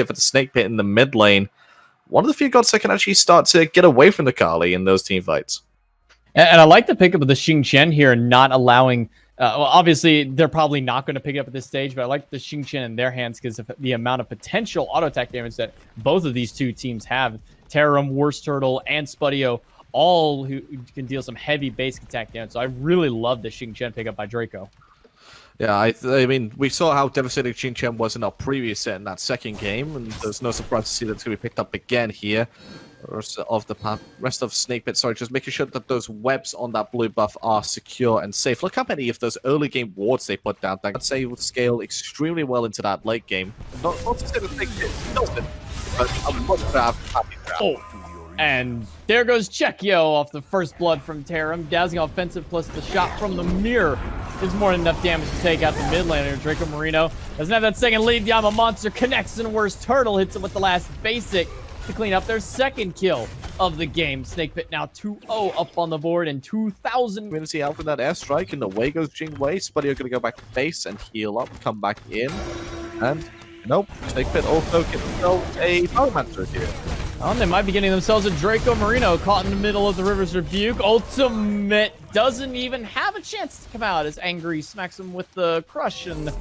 here for the Snake Pit in the mid lane. One of the few gods that can actually start to get away from the Kali in those team fights. And I like the pickup of the Xing Chen here, not allowing... well, obviously, they're probably not going to pick it up at this stage, but I like the Xing Chen in their hands because of the amount of potential auto attack damage that both of these two teams have. Tarum, Worst Turtle, and Spudio, all who can deal some heavy basic attack damage. So I really love the Xing Chen pickup by Draco. Yeah, I mean, we saw how devastating Xing Chen was in our previous set in that second game, and there's no surprise to see that it's going to be picked up again here. Rest of Snake Pit, sorry, just making sure that those webs on that blue buff are secure and safe. Look how many of those early game wards they put down. I'd say would scale extremely well into that late game. Not to say that Snake Pit doesn't, but I'm much rather happy with that. Oh. And there goes Chekio off the first blood from Tarum. Dazzling offensive plus the shot from the mirror is more than enough damage to take out the mid laner. Draco Marino doesn't have that second lead. Yama Monster connects and Worst Turtle hits it with the last basic to clean up their second kill of the game. Snake Pit now 2-0 up on the board and 2,000. We're going to see out with that airstrike, and away goes Jingwei. Spudio going to go back to base and heal up, come back in, and nope, Snake Pit also gets themselves a Pyromancer here. Oh, they might be getting themselves a Draco Marino caught in the middle of the River's Rebuke. Ultimate doesn't even have a chance to come out as Angry smacks him with the crush, and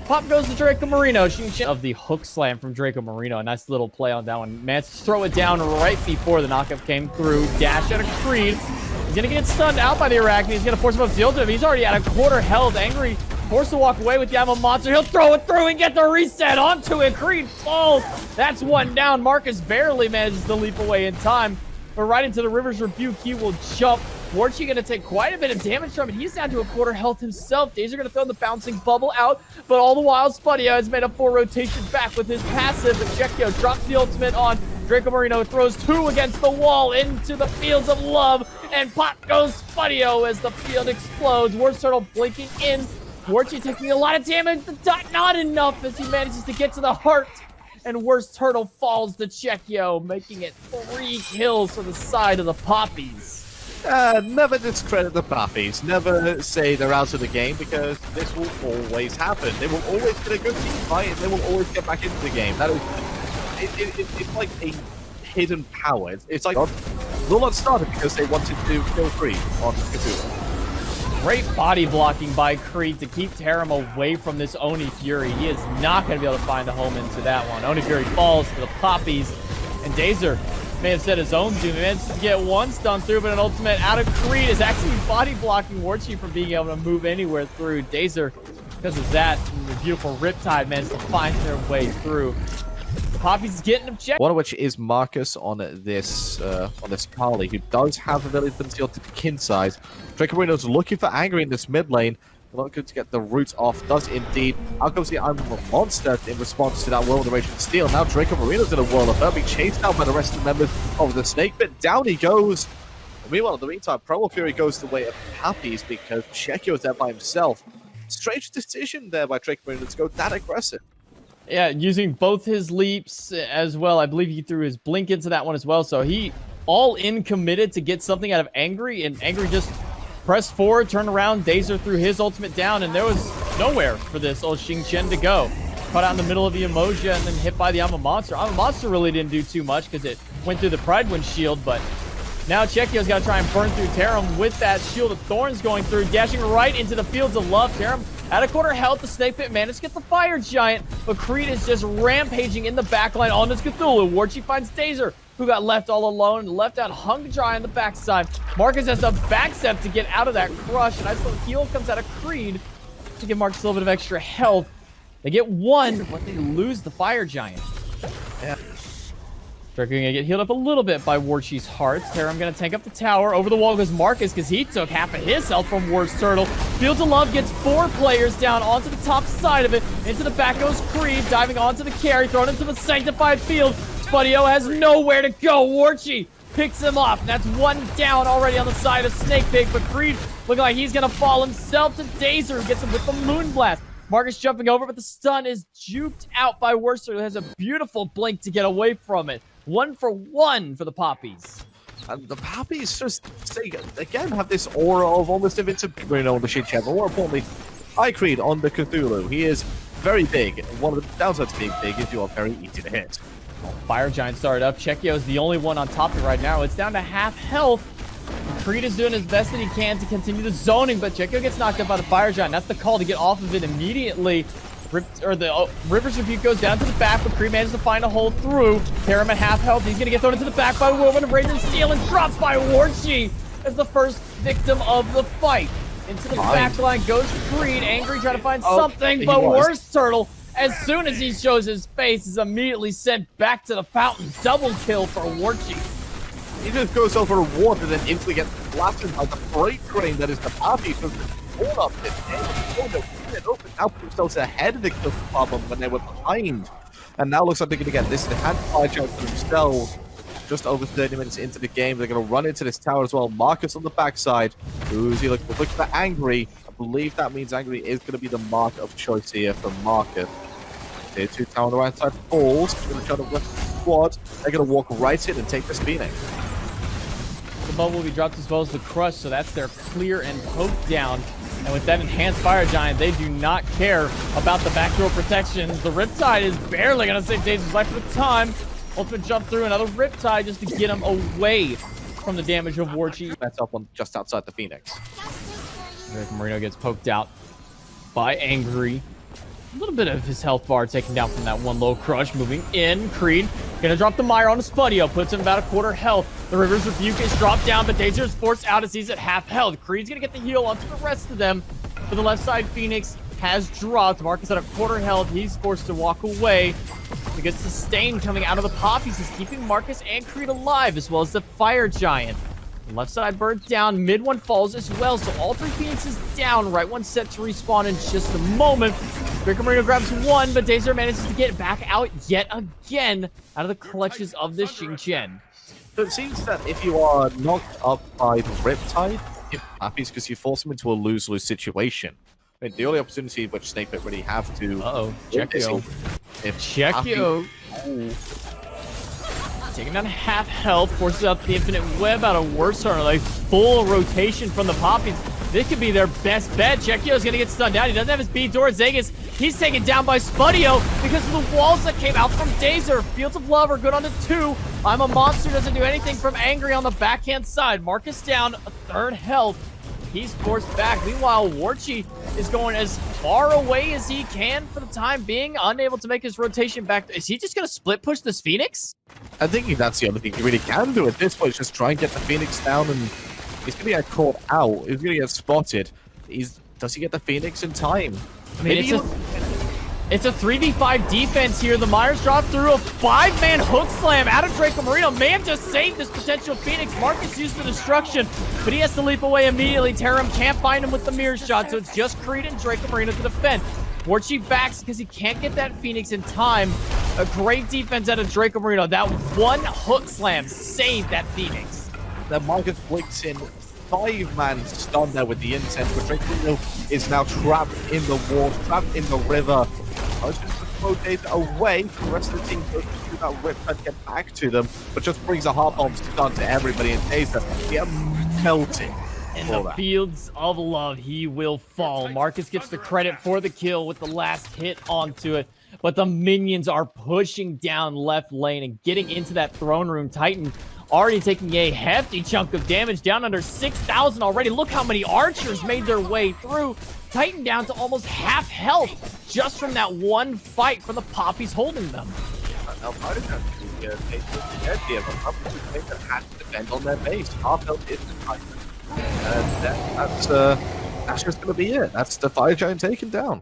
pop goes to Draco Marino. Of the hook slam from Draco Marino. A nice little play on that one. Managed to throw it down right before the knockup came through. Dash out of Creed. He's going to get stunned out by the Arachne. He's going to force him up field to him. He's already at a quarter health. Angry forced to walk away with Yama Monster. He'll throw it through and get the reset onto it. Creed falls. That's one down. Marcus barely manages to leap away in time. But right into the River's Rebuke, he will jump. Warchi going to take quite a bit of damage from it. He's down to a quarter health himself. Dazer going to throw the bouncing bubble out. But all the while, Spudio has made a full rotation back with his passive. And Chekio drops the ultimate on Draco Marino. Throws two against the wall into the Fields of Love. And pop goes Spudio as the field explodes. Worst Turtle blinking in. Warchi taking a lot of damage. But not enough as he manages to get to the heart. And Worst Turtle falls to Chekio, making it 3 kills for the side of the Papis. Never discredit the Papis. Never say they're out of the game, because this will always happen. They will always get a good team fight, and they will always get back into the game. That is, it's like a hidden power. It's like Lulot started because they wanted to kill Creed on Cthulhu. Great body blocking by Creed to keep Tarum away from this Oni Fury. He is not going to be able to find a home into that one. Oni Fury falls to the Papis, and Dazer may have set his own doom. He managed to get one stun through, but an ultimate out of Creed is actually body blocking Warchi from being able to move anywhere through. Dazer, because of that, the beautiful Riptide managed to find their way through. The Papis is getting him checked. One of which is Marcus on this Kali, who does have ability to pick inside. Draco Marino's looking for Angry in this mid lane. Not good to get the roots off. Does indeed. Out comes the I'm a Monster in response to that Whirl of the Raging Steel. Now Draco Marino's in a whirl of her, being chased out by the rest of the members of the Snake Pit. Down he goes. Meanwhile, in the meantime, Promo Fury goes the way of Papis because Chekio is there by himself. Strange decision there by Draco Marino to go that aggressive. Yeah, using both his leaps as well. I believe he threw his blink into that one as well. So he all in committed to get something out of Angry, and Angry just pressed forward, turned around. Dazer threw his ultimate down, and there was nowhere for this old Xing Chen to go. Caught out in the middle of the Emoja and then hit by the Ama Monster. Ama Monster really didn't do too much because it went through the Pride Wind shield, but now Chekio's got to try and burn through Tarum with that Shield of Thorns going through, dashing right into the Fields of Love. Tarum at a quarter health. The Snake Pit managed to get the Fire Giant, but Creed is just rampaging in the backline on this Cthulhu. Warchi finds Dazer, who got left all alone, left out hung dry on the backside. Marcus has to backstep to get out of that crush, and I saw the heal comes out of Creed to give Marcus a little bit of extra health. They get one, but they lose the Fire Giant. Yeah. Draco gonna get healed up a little bit by Warchi's hearts. Tarum gonna tank up the tower. Over the wall goes Marcus because he took half of his health from Worst Turtle. Fields of Love gets 4 players down onto the top side of it. Into the back goes Creed, diving onto the carry, thrown into the Sanctified Field. Spudio has nowhere to go. Warchi picks him up. And that's one down already on the side of Snake Pit, but Creed looking like he's gonna fall himself to Dazer, who gets him with the Moonblast. Marcus jumping over, but the stun is juked out by Worst Turtle, who has a beautiful blink to get away from it. 1 for 1 for the Papis. And the Papis just, again, have this aura of almost invincibility on the Xing Chen, but more importantly, Creed on the Cthulhu. He is very big. One of the downsides to being big is you are very easy to hit. Fire Giant started up. Chekio is the only one on top of it right now. It's down to half health. Creed is doing his best that he can to continue the zoning, but Chekio gets knocked up by the Fire Giant. That's the call to get off of it immediately. River's Rebuke goes down to the back, but Creed manages to find a hole through. Tarum at half health. He's going to get thrown into the back by Whirlwind of Rage and Steel and dropped by Warchi as the first victim of the fight. Into the back line goes Creed, angry, trying to find something, but worse Turtle, as soon as he shows his face, is immediately sent back to the fountain. Double kill for Warchi. He just goes over water, then instantly gets blasted by the freight train that is the Papis. So hold up this open now put themselves ahead of the kill problem when they were behind. And now looks like they're going to get this hand fire charge for themselves. Just over 30 minutes into the game, they're going to run into this tower as well. Marcus on the backside. Who's he looking for? Looking for Angry. I believe that means Angry is going to be the mark of choice here for Marcus. Tier 2 tower on the right side falls. Going to try to rest the squad. They're going to walk right in and take this Phoenix. The bubble will be dropped as well as the crush, so that's their clear and poke down. And with that enhanced Fire Giant, they do not care about the backdoor protection. The Riptide is barely going to save Dazer's life at the time. Ultimate jump through another Riptide just to get him away from the damage of Warchi. That's up on just outside the Phoenix. Draco Marino gets poked out by Angry. A little bit of his health bar taken down from that one low crush. Moving in, Creed gonna drop the Mire on the Spudio, puts him about a quarter health. The River's Rebuke is dropped down, but Dazer is forced out as he's at half health. Creed's gonna get the heal onto the rest of them. For the left side, Phoenix has dropped. Marcus at a quarter health. He's forced to walk away. Because Sustain coming out of the Papis is keeping Marcus and Creed alive, as well as the Fire Giant. Left side burnt down, mid one falls as well, so all three Phoenixes down. Right one set to respawn in just a moment. Draco Marino grabs one, but Dazer manages to get back out yet again out of the clutches of the Xingqian. So it seems that if you are knocked up by the Riptide, you're happy because you force him into a lose-lose situation. I mean, the only opportunity which Snake Pit really have to... Chekio. Chekio. Taking down half health, forces out the Infinite Web out of Worst Turner. Like full rotation from the Papis. This could be their best bet. Chekio's gonna get stunned down. He doesn't have his beat towards Zegas. He's taken down by Spudio because of the walls that came out from Dazer. Fields of Love are good on the 2. I'm a Monster doesn't do anything from Angry on the backhand side. Marcus down, a third health. He's forced back. Meanwhile, Warchi is going as far away as he can for the time being, unable to make his rotation back. Is he just going to split push this Phoenix? I think that's the only thing he really can do at this point, is just try and get the Phoenix down, and he's going to get caught out. He's going to get spotted. Does he get the Phoenix in time? I mean, it's a 3v5 defense here. The Myers drop through a 5-man hook slam out of Draco Marino. May have just saved this potential Phoenix. Marcus used the destruction, but he has to leap away immediately. Tarum can't find him with the mirror shot, so it's just Creed and Draco Marino to defend. Warchi backs because he can't get that Phoenix in time. A great defense out of Draco Marino. That one hook slam saved that Phoenix. Then Marcus blinks in. 5-man stun there with the incense, but Draco Marino is now trapped in the wall, trapped in the river. I was just to throw Data away. The rest of the team goes through that rip and get back to them, but just brings a heart bomb stun to everybody, and Data get melting. In the fields of love, he will fall. Marcus gets the credit for the kill with the last hit onto it, but the minions are pushing down left lane and getting into that throne room. Titan already taking a hefty chunk of damage, down under 6,000 already. Look how many archers made their way through. Titan down to almost half health just from that one fight from the Papis holding them. Now, part of that has to defend on their base. Half health is the Titan. And that's just going to be it. That's the Fire Giant taken down.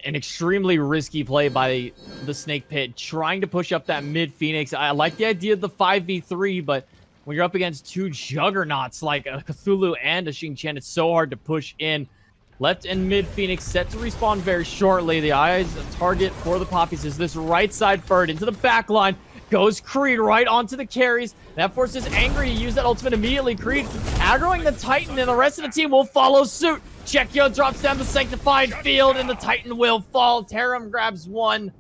An extremely risky play by the Snake Pit, trying to push up that mid Phoenix. I like the idea of the 5v3, but when you're up against two juggernauts like a Cthulhu and a Xingqian, it's so hard to push in. Left and mid Phoenix set to respawn very shortly. The eyes target for the Papis is this right side bird into the back line. Goes Creed right onto the carries. That forces Angry to use that ultimate immediately. Creed aggroing the Titan, and the rest of the team will follow suit. Chekio drops down the Sanctified Field, and the Titan will fall. Tarum grabs one,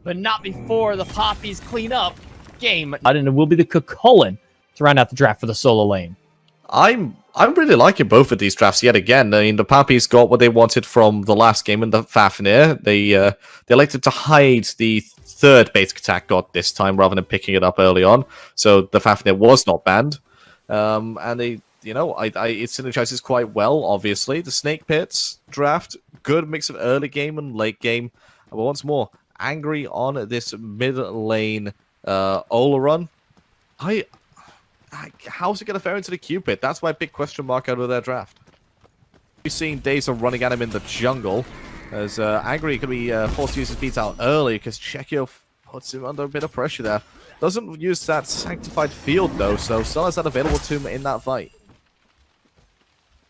but not before the Papis clean up game. And it will be the Cucullin to round out the draft for the solo lane. I'm I'm really liking both of these drafts yet again. I mean, the Papis got what they wanted from the last game in the Fafnir. They elected to hide the third basic attack god this time rather than picking it up early on. So the Fafnir was not banned. And they, it synergizes quite well, obviously. The Snake Pits draft, good mix of early game and late game. But once more, angry on this mid lane Ola run. How's it going to fare into the Cupid? That's my big question mark out of their draft. We've seen Dazer running at him in the jungle, as Angry could be forced to use his beats out early, because Chekio puts him under a bit of pressure there. Doesn't use that Sanctified Field, though, so still has that available to him in that fight.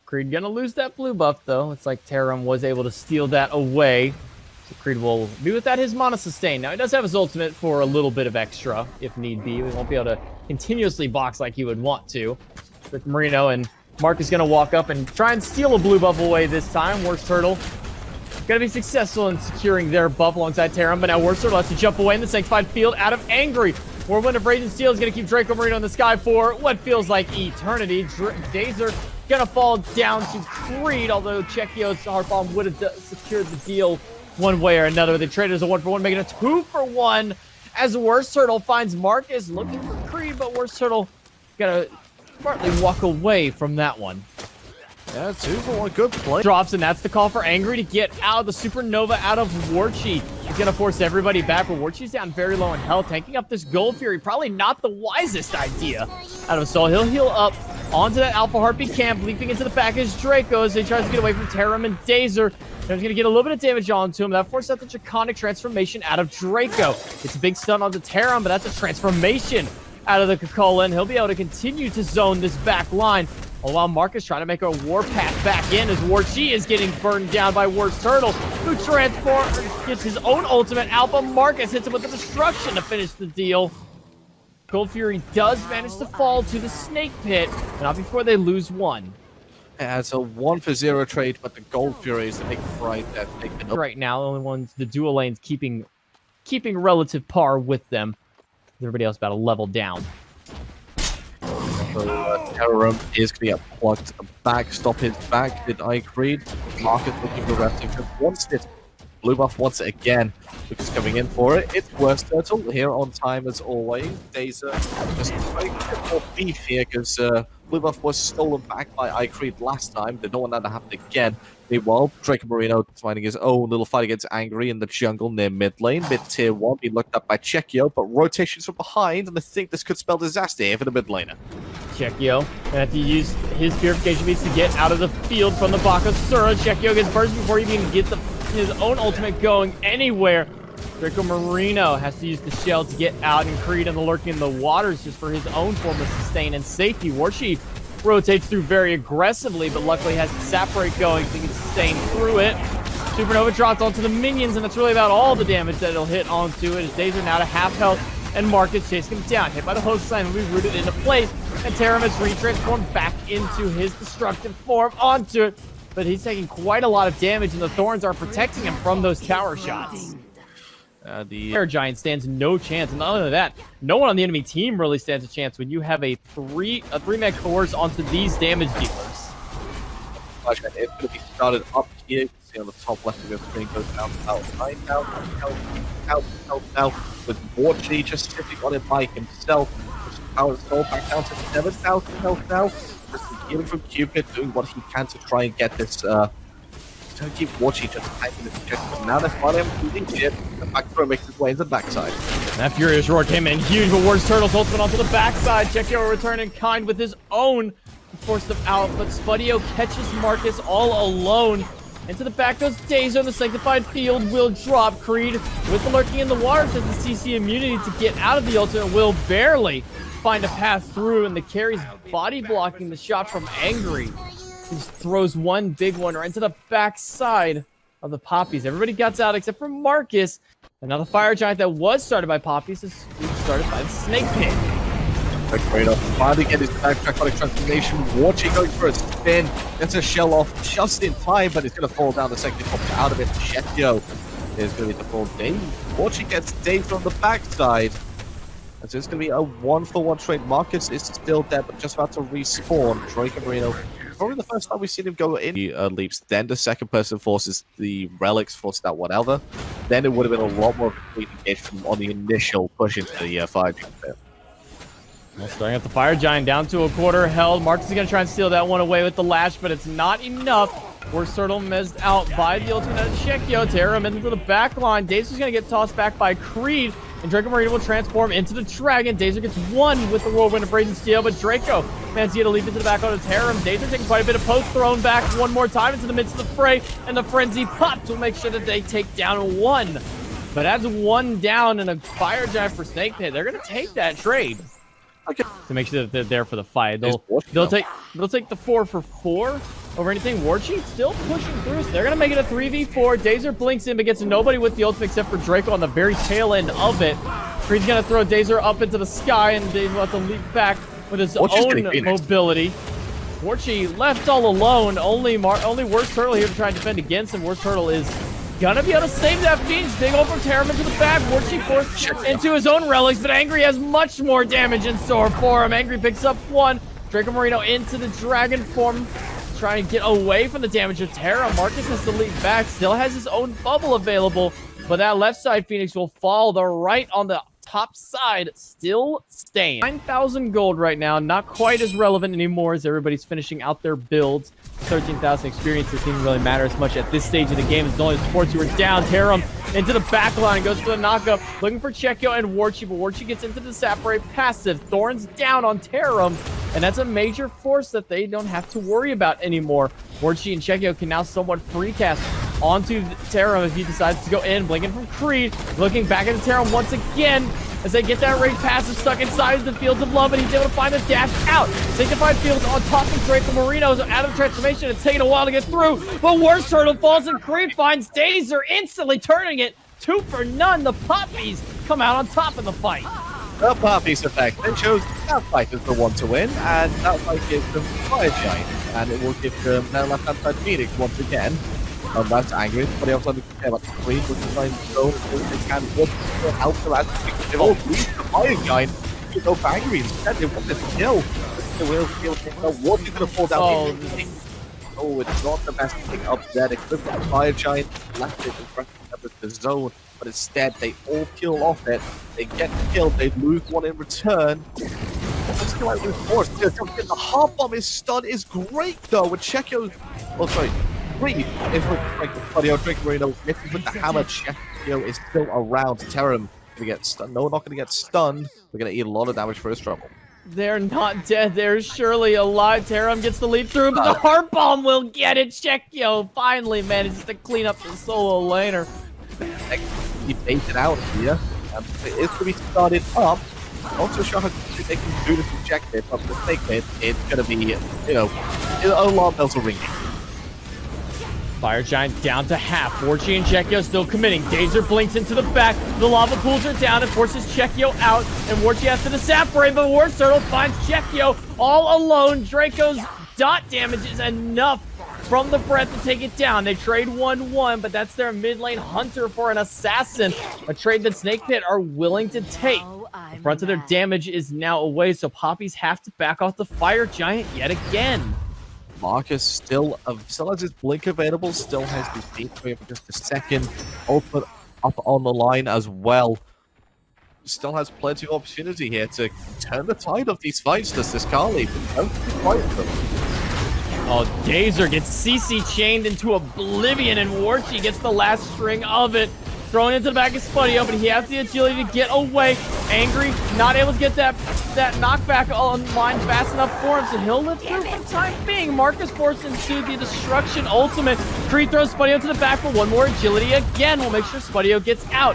Creed gonna lose that blue buff, though. It's like Tarum was able to steal that away. So Creed will be without his mana sustain. Now, he does have his ultimate for a little bit of extra, if need be. We won't be able to continuously box like he would want to. With Marino, and Mark is going to walk up and try and steal a blue buff away this time. Worst Turtle going to be successful in securing their buff alongside Tarum, but now Worst Turtle has to jump away in the Sanctified Field out of Angry. Whirlwind of Rage and Steel is going to keep Draco Marino in the sky for what feels like eternity. Dazer going to fall down to Creed, although Chekio's Heart Bomb would have secured the deal one way or another. They traded as a 1-for-1, making a 2-for-1 as Worst Turtle finds Marcus looking for Creed, but Worst Turtle gonna partly walk away from that one. Yeah, 2-for-1, good play. Drops, and that's the call for Angry to get out. The Supernova out of Warchi. He's gonna force everybody back, but Warchi's down very low in health. Tanking up this Gold Fury, probably not the wisest idea out of Soul. He'll heal up onto that Alpha Harpy camp, leaping into the back as Draco as he tries to get away from Tarum and Dazer. He's going to get a little bit of damage onto him. That forces out the Draconic Transformation out of Draco. It's a big stun onto Tarum, but that's a transformation out of the Cocola, and he'll be able to continue to zone this back line. All while Marcus trying to make a warpath back in as Warchi is getting burned down by Worst Turtle, who gets his own ultimate Alpha. Marcus hits him with the destruction to finish the deal. Gold Fury does manage to fall to the Snake Pit, but not before they lose one. Yeah, it's a 1-for-0 trade, but the Gold Fury is the big fright that they can... Right now, the only ones, the dual lanes keeping relative par with them. Everybody else about a level down. So, Tarum is going to get plucked back, stop his back, did I Creed. Marcus looking for rest. Once it, blue buff once again, which is coming in for it. It's Worst Turtle here on time as always. Dazer just trying to get more beef here because blue buff was stolen back by iCreed last time. They don't want that to happen again. Meanwhile, Draco Marino finding his own little fight against Angry in the jungle near mid lane. Mid tier 1 being looked up by Chekio, but rotations from behind, and I think this could spell disaster here for the mid laner. Chekio gonna have to use his purification beats to get out of the field from the Bakasura. Chekio gets burst before he even gets his own ultimate going anywhere. Draco Marino has to use the shell to get out, and Creed and the lurking in the waters just for his own form of sustain and safety. Warchi rotates through very aggressively, but luckily has the sap break going so he can sustain through it. Supernova drops onto the minions, and that's really about all the damage that it'll hit onto it. As Dazer now to half health, and Marcus chasing him down. Hit by the host sign, will be rooted into place, and Tarum is retransformed back into his destructive form onto it. But he's taking quite a lot of damage, and the Thorns are protecting him from those tower shots. The Air Giant stands no chance, and not only that, no one on the enemy team really stands a chance when you have a three-man coerce onto these damage dealers. It's going to be started up here. You can see on the top left of your screen goes down to about 9,000 now, with Warchi just sitting on it by himself. Power soul back down to 7,000 health now. Just healing from Cupid, doing what he can to try and get this. Trying to keep Warchi just attacking this objective. But now they're finally moving shit. The back throw makes its way into the backside. That Furious Roar came in huge, but Worst Turtle's ultimate onto the backside. Chekio returning kind with his own to force them out, but Spudio catches Marcus all alone. Into the back goes Dazer, the Sanctified Field will drop. Creed with the lurking in the water says the CC immunity to get out of the ultimate will barely find a path through, and the carry's body blocking the shot from Angry. He just throws one big one right into the backside of the Papis. Everybody gets out except for Marcus. And now the Fire Giant that was started by Papis is started by the Snake Pit. Great finally get his back Draconic Transformation. Warchi going for a spin. Gets a shell off just in time, but it's going to fall down the second top out of it. Chekio is going to be the full Dave. Warchi gets Dave from the backside. As it's going to be a 1-for-1 trade. Marcus is still dead, but just about to respawn. Drake and Marino, probably the first time we've seen him go in. He leaps, then the second person forces the relics, forces that whatever. Then it would have been a lot more of a complete engagement on the initial push into the fire bit. Well, starting at the Fire Giant down to a quarter held. Marcus is going to try and steal that one away with the lash, but it's not enough. Worst Turtle mezzed out by the ultimate of Shekio. Tear him into the back line. Dazer going to get tossed back by Creed, and Draco Marino will transform into the Dragon. Dazer gets one with the Whirlwind of Brazen Steel, but Draco managed to get a leap into the back line to tear him. Dazer taking quite a bit of post, thrown back one more time into the midst of the fray, and the Frenzy Pop to make sure that they take down one. But that's one down and a Fire Giant for Snake Pit. They're going to take that trade. Okay. To make sure that they're there for the fight. They'll take the 4-for-4 over anything. Warchi still pushing through, so they're gonna make it a 3v4. Dazer blinks in but gets nobody with the ultimate except for Draco on the very tail end of it. Creed's gonna throw Dazer up into the sky, and Dazer will have to leap back with his own mobility. Warchi left all alone. Only Worst Turtle here to try and defend against him. Worst Turtle is gonna be able to save that Phoenix. Big ol' Terram into the back. Warchi forced into his own relics, but Angry has much more damage in store for him. Angry picks up one. Draco Marino into the dragon form, trying to get away from the damage of Terra. Marcus has to leap back. Still has his own bubble available, but that left side Phoenix will fall. The right on the top side still staying. 9,000 gold right now. Not quite as relevant anymore as everybody's finishing out their builds. 13,000 experience doesn't even really matter as much at this stage of the game. It's only the sports who are down. Terum into the back line, goes for the knockup, looking for Chekio and Warchi, but Warchi gets into the Sappare passive. Thorns down on Terum, and that's a major force that they don't have to worry about anymore. Warchi and Chekio can now somewhat free cast onto Terum if he decides to go in. Blinking from Creed, looking back at the Terum once again as they get that rage passive stuck inside the Fields of Love, and he's able to find a dash out. Sanctified Fields on top of Draco Marino, so out of the transformation, it's taking a while to get through, but Worst Turtle falls and Creed finds Dazer, instantly turning it 2 for none. The Papis come out on top of the fight. The Papis effect then shows that fight is the one to win, and that fight gives them Fire Giant, and it will give them their left-hand side Phoenix once again. That's Angry, but they also care about the Queen, which is trying to go as they can to help them out. They've all reached the Fire Giant. You go for Angry instead, they want this kill. They will feel what is going to fall down. Oh, it's not the best thing up there. They could have got Fire Giant, left it in front of the zone, but instead they all kill off it. They get killed, they lose one in return. Let's go out with force. The hard bomb is stun is great though with Chekio. Oh, sorry. Creed is with Draco Marino misses with the hammer. Chekio is still around. Terum gonna get stunned. No, not gonna get stunned. We're gonna eat a lot of damage for his trouble. They're not dead. They're surely alive. Terum gets the leap through, but the heart bomb will get it. Chekio finally manages to clean up the solo laner. He baited out here. It is to be started up. Not so sure how they can do this with Jack Pit, but the Snake Pit, it's gonna be, you know, alarm bells are ringing. Fire Giant down to half. Warchi and Chekio still committing. Dazer blinks into the back. The lava pools are down and forces Chekio out. And Warchi has to separate, but Worst Turtle finds Chekio all alone. Draco's dot damage is enough from the breath to take it down. They trade 1-1, but that's their mid lane hunter for an assassin. A trade that Snake Pit are willing to take. The brunt of their damage is now away, so Poppies have to back off the Fire Giant yet again. Marcus still has his blink available, still has his beat for just a second. Ultimate up on the line as well. Still has plenty of opportunity here to turn the tide of these fights. Does this Carly? Oh, Dazer gets CC chained into oblivion, and Warchi gets the last string of it. Thrown into the back of Spudio, but he has the agility to get away. Angry, not able to get that knockback online fast enough for him, so he'll live through for the time being. Marcus forced into the destruction ultimate. Creed throws Spudio to the back for one more agility again. We'll make sure Spudio gets out.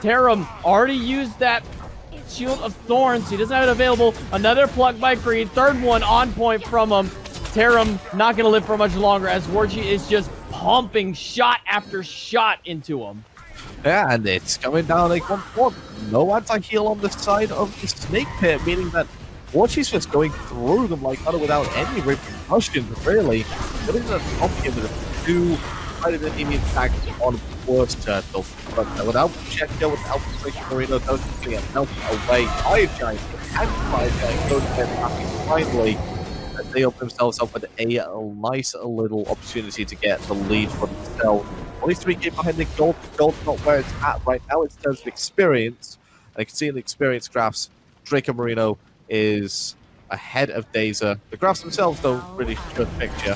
Terum already used that Shield of Thorns, so he doesn't have it available. Another pluck by Creed, third one on point from him. Terum not going to live for much longer as Warchi is just pumping shot after shot into him. Yeah, and it's coming down like 1-1. No anti-heal on the side of the Snake Pit, meaning that Warchi's just going through them like that without any repercussions, really. Getting the top here with a 2 fighting the enemy attack on worse turtle. But without Checo, without Tricky Marino, those things are melted away. Five Giants, and Five Giants goes to Papis finally. And they open themselves up with a nice little opportunity to get the lead for themselves. Only 3 games behind the gold. Gold's not where it's at right now in terms of experience. And you can see in the experience graphs, Draco Marino is ahead of Dazer. The graphs themselves don't really show the picture.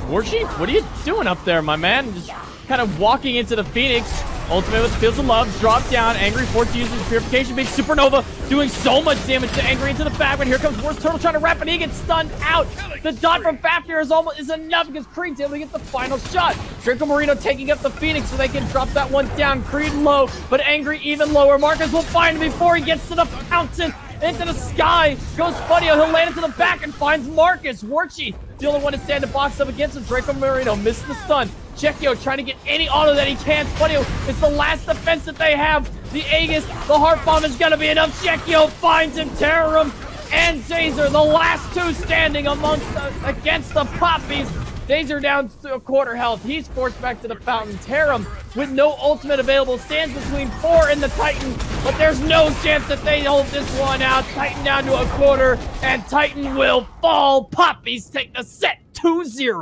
Warshi, what are you doing up there, my man? Just kind of walking into the Phoenix. Ultimate with Fields of Love, drop down. Angry forced to use his Purification. Big Supernova doing so much damage to Angry into the back. But here comes Worst Turtle trying to wrap, and he gets stunned out. The dot from Fafnir is enough because Creed's able to get the final shot. Draco Marino taking up the Phoenix so they can drop that one down. Creed low, but Angry even lower. Marcus will find him before he gets to the fountain. Into the sky goes Spudio. He'll land into the back and finds Marcus. Warchi, the only one to stand to box up against him. Draco Marino misses the stun. Chekio trying to get any auto that he can. Spudio, it's the last defense that they have. The Aegis, the Heart Bomb is going to be enough. Chekio finds him. Terrorum and Dazer, the last 2 standing against the Papis. Dazer down to a quarter health. He's forced back to the fountain. Terram, with no ultimate available, stands between 4 and the Titan, but there's no chance that they hold this one out. Titan down to a quarter, and Titan will fall. Papis take the set 2-0.